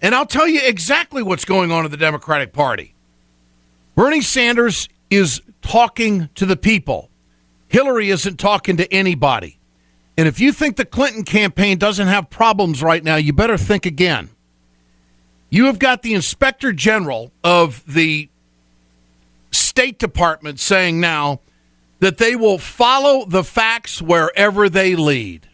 And I'll tell you exactly what's going on in the Democratic Party. Bernie Sanders is talking to the people. Hillary isn't talking to anybody. And if you think the Clinton campaign doesn't have problems right now, you better think again. You have got the Inspector General of the State Department saying now that they will follow the facts wherever they lead.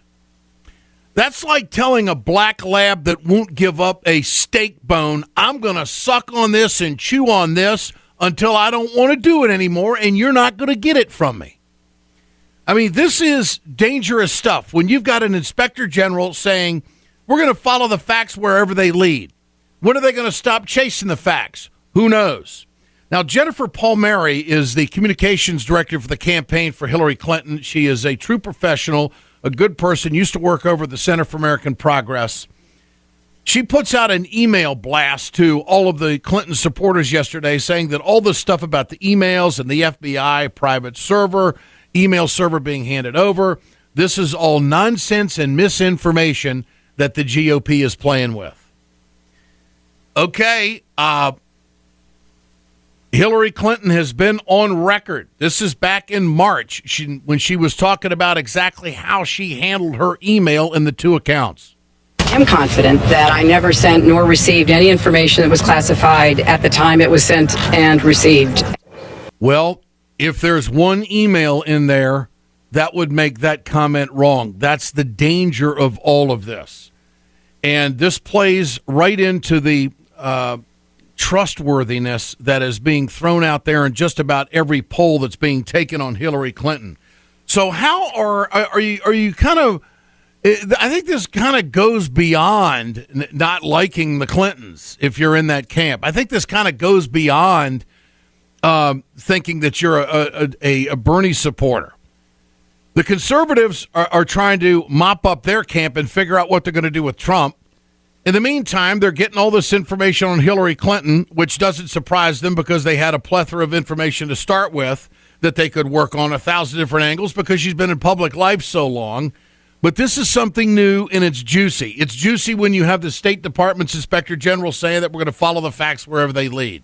That's like telling a black lab that won't give up a steak bone, I'm going to suck on this and chew on this until I don't want to do it anymore, and you're not going to get it from me. I mean, this is dangerous stuff when you've got an Inspector General saying, we're going to follow the facts wherever they lead. When are they going to stop chasing the facts? Who knows? Now, Jennifer Palmieri is the communications director for the campaign for Hillary Clinton. She is a true professional, a good person, used to work over at the Center for American Progress. She puts out an email blast to all of the Clinton supporters yesterday saying that all this stuff about the emails and the FBI private server, email server being handed over, this is all nonsense and misinformation that the GOP is playing with. Okay, Hillary Clinton has been on record. This is back in March when she was talking about exactly how she handled her email in the two accounts. I am confident that I never sent nor received any information that was classified at the time it was sent and received. Well, if there's one email in there, that would make that comment wrong. That's the danger of all of this. And this plays right into the trustworthiness that is being thrown out there in just about every poll that's being taken on Hillary Clinton. So how are you kind of, I think this kind of goes beyond not liking the Clintons if you're in that camp. I think this kind of goes beyond thinking that you're a Bernie supporter. The conservatives are trying to mop up their camp and figure out what they're going to do with Trump. In the meantime, they're getting all this information on Hillary Clinton, which doesn't surprise them because they had a plethora of information to start with that they could work on 1,000 different angles because she's been in public life so long. But this is something new, and it's juicy. It's juicy when you have the State Department's Inspector General saying that we're going to follow the facts wherever they lead.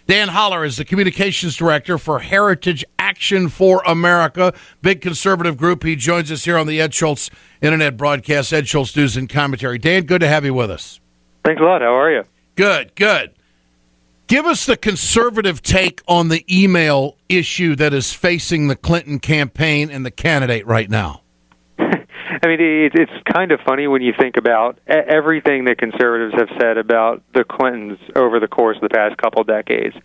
Dan Holler is the communications director for Heritage Action for America, big conservative group. He joins us here on the Ed Schultz Internet broadcast, Ed Schultz News and Commentary. Dan, good to have you with us. Thanks a lot. How are you? Good. Give us the conservative take on the email issue that is facing the Clinton campaign and the candidate right now. I mean, it's kind of funny when you think about everything that conservatives have said about the Clintons over the course of the past couple decades.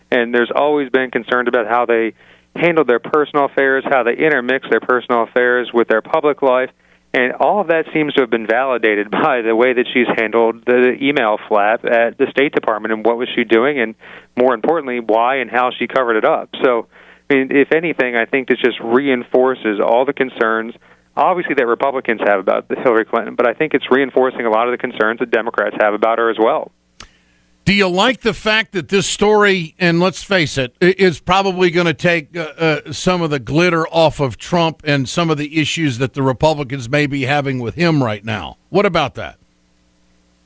And there's always been concerned about how they handled their personal affairs, how they intermix their personal affairs with their public life. And all of that seems to have been validated by the way that she's handled the email flap at the State Department and what was she doing, and more importantly, why and how she covered it up. So, I mean, if anything, I think this just reinforces all the concerns obviously that Republicans have about Hillary Clinton, but I think it's reinforcing a lot of the concerns that Democrats have about her as well. Do you like the fact that this story, and let's face it, is probably going to take some of the glitter off of Trump and some of the issues that the Republicans may be having with him right now? What about that?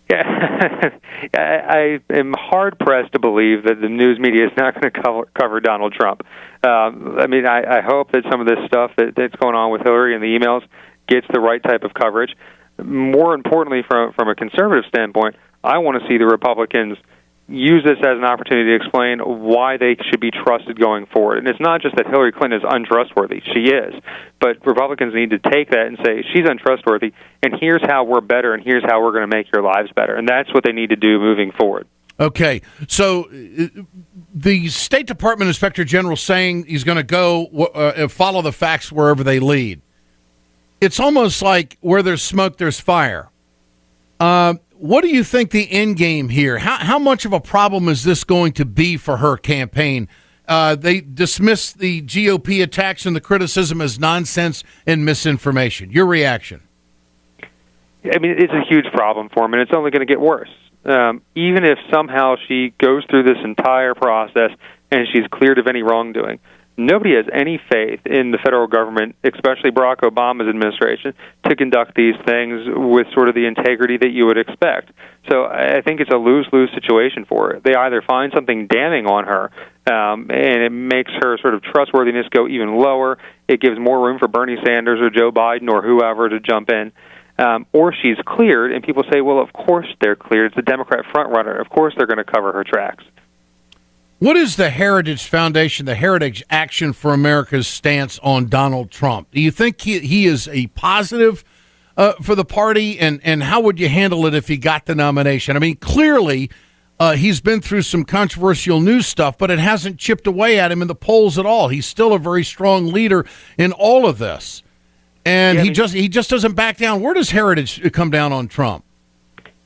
Yeah, I am hard-pressed to believe that the news media is not going to cover Donald Trump. I mean, I hope that some of this stuff that's going on with Hillary and the emails gets the right type of coverage. More importantly, from a conservative standpoint, I want to see the Republicans use this as an opportunity to explain why they should be trusted going forward. And it's not just that Hillary Clinton is untrustworthy. She is. But Republicans need to take that and say, she's untrustworthy, and here's how we're better, and here's how we're going to make your lives better. And that's what they need to do moving forward. Okay. So the State Department Inspector General saying he's going to go follow the facts wherever they lead. It's almost like where there's smoke, there's fire. What do you think the end game here? How much of a problem is this going to be for her campaign? They dismiss the GOP attacks and the criticism as nonsense and misinformation. Your reaction? I mean, it's a huge problem for them, and it's only going to get worse. Even if somehow she goes through this entire process and she's cleared of any wrongdoing, nobody has any faith in the federal government, especially Barack Obama's administration, to conduct these things with sort of the integrity that you would expect. So I think it's a lose-lose situation for her. They either find something damning on her, and it makes her sort of trustworthiness go even lower. It gives more room for Bernie Sanders or Joe Biden or whoever to jump in. Or she's cleared, and people say, well, of course they're cleared. It's the Democrat frontrunner. Of course they're going to cover her tracks. What is the Heritage Foundation, the Heritage Action for America's stance on Donald Trump? Do you think he is a positive for the party, and how would you handle it if he got the nomination? I mean, clearly he's been through some controversial news stuff, but it hasn't chipped away at him in the polls at all. He's still a very strong leader in all of this, and he just doesn't back down. Where does Heritage come down on Trump?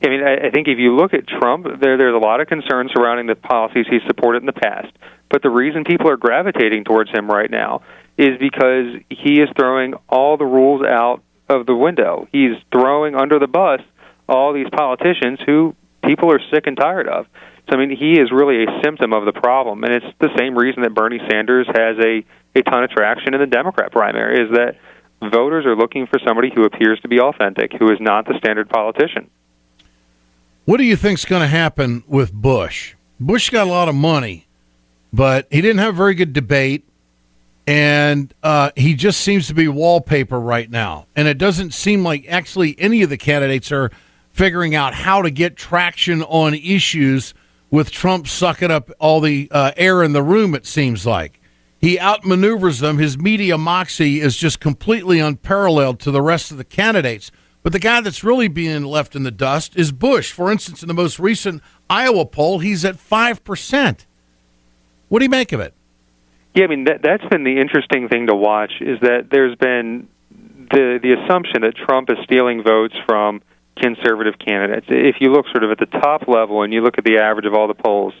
I mean, I think if you look at Trump, there's a lot of concern surrounding the policies he's supported in the past. But the reason people are gravitating towards him right now is because he is throwing all the rules out of the window. He's throwing under the bus all these politicians who people are sick and tired of. So, I mean, he is really a symptom of the problem. And it's the same reason that Bernie Sanders has a ton of traction in the Democrat primary, is that voters are looking for somebody who appears to be authentic, who is not the standard politician. What do you think's going to happen with Bush? Bush got a lot of money, but he didn't have a very good debate, and he just seems to be wallpaper right now. And it doesn't seem like actually any of the candidates are figuring out how to get traction on issues with Trump sucking up all the air in the room, it seems like. He outmaneuvers them. His media moxie is just completely unparalleled to the rest of the candidates. But the guy that's really being left in the dust is Bush. For instance, in the most recent Iowa poll, he's at 5%. What do you make of it? Yeah, I mean, that's been the interesting thing to watch, is that there's been the assumption that Trump is stealing votes from conservative candidates. If you look sort of at the top level and you look at the average of all the polls,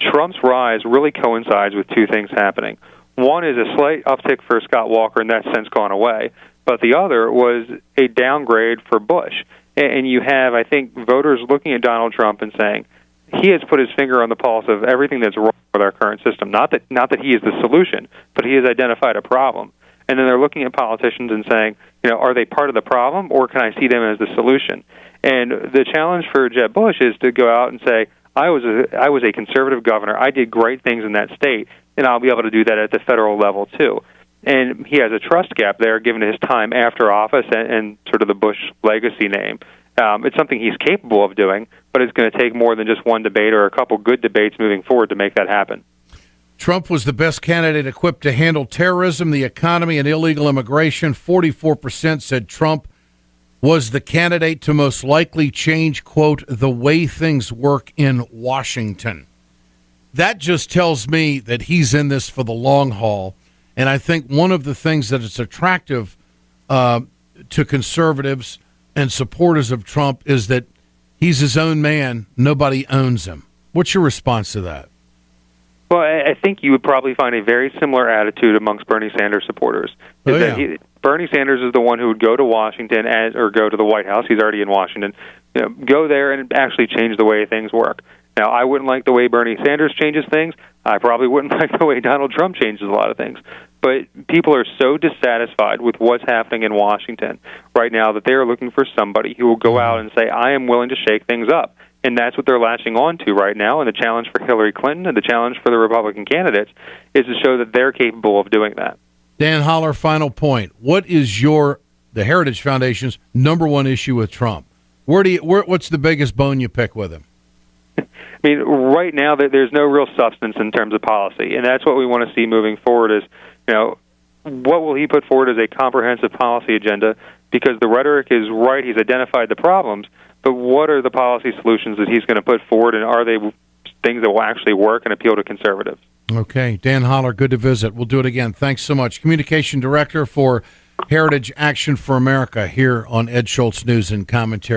Trump's rise really coincides with two things happening. One is a slight uptick for Scott Walker, and that's since gone away. But the other was a downgrade for Bush. And you have, I think, voters looking at Donald Trump and saying, he has put his finger on the pulse of everything that's wrong with our current system. Not that he is the solution, but he has identified a problem. And then they're looking at politicians and saying, are they part of the problem, or can I see them as the solution? And the challenge for Jeb Bush is to go out and say, I was a conservative governor. I did great things in that state, and I'll be able to do that at the federal level too. And he has a trust gap there, given his time after office and sort of the Bush legacy name. It's something he's capable of doing, but it's going to take more than just one debate or a couple good debates moving forward to make that happen. Trump was the best candidate equipped to handle terrorism, the economy, and illegal immigration. 44% said Trump was the candidate to most likely change, quote, the way things work in Washington. That just tells me that he's in this for the long haul. And I think one of the things that is attractive to conservatives and supporters of Trump is that he's his own man. Nobody owns him. What's your response to that? Well, I think you would probably find a very similar attitude amongst Bernie Sanders supporters. Bernie Sanders is the one who would go to Washington or go to the White House. He's already in Washington. Go there and actually change the way things work. Now, I wouldn't like the way Bernie Sanders changes things. I probably wouldn't like the way Donald Trump changes a lot of things. But people are so dissatisfied with what's happening in Washington right now that they are looking for somebody who will go out and say, I am willing to shake things up. And that's what they're latching on to right now. And the challenge for Hillary Clinton and the challenge for the Republican candidates is to show that they're capable of doing that. Dan Holler, final point. What is the Heritage Foundation's number one issue with Trump? What's the biggest bone you pick with him? I mean, right now there's no real substance in terms of policy, and that's what we want to see moving forward is, what will he put forward as a comprehensive policy agenda? Because the rhetoric is right, he's identified the problems, but what are the policy solutions that he's going to put forward, and are they things that will actually work and appeal to conservatives? Okay. Dan Holler, good to visit. We'll do it again. Thanks so much. Communication Director for Heritage Action for America here on Ed Schultz News and Commentary.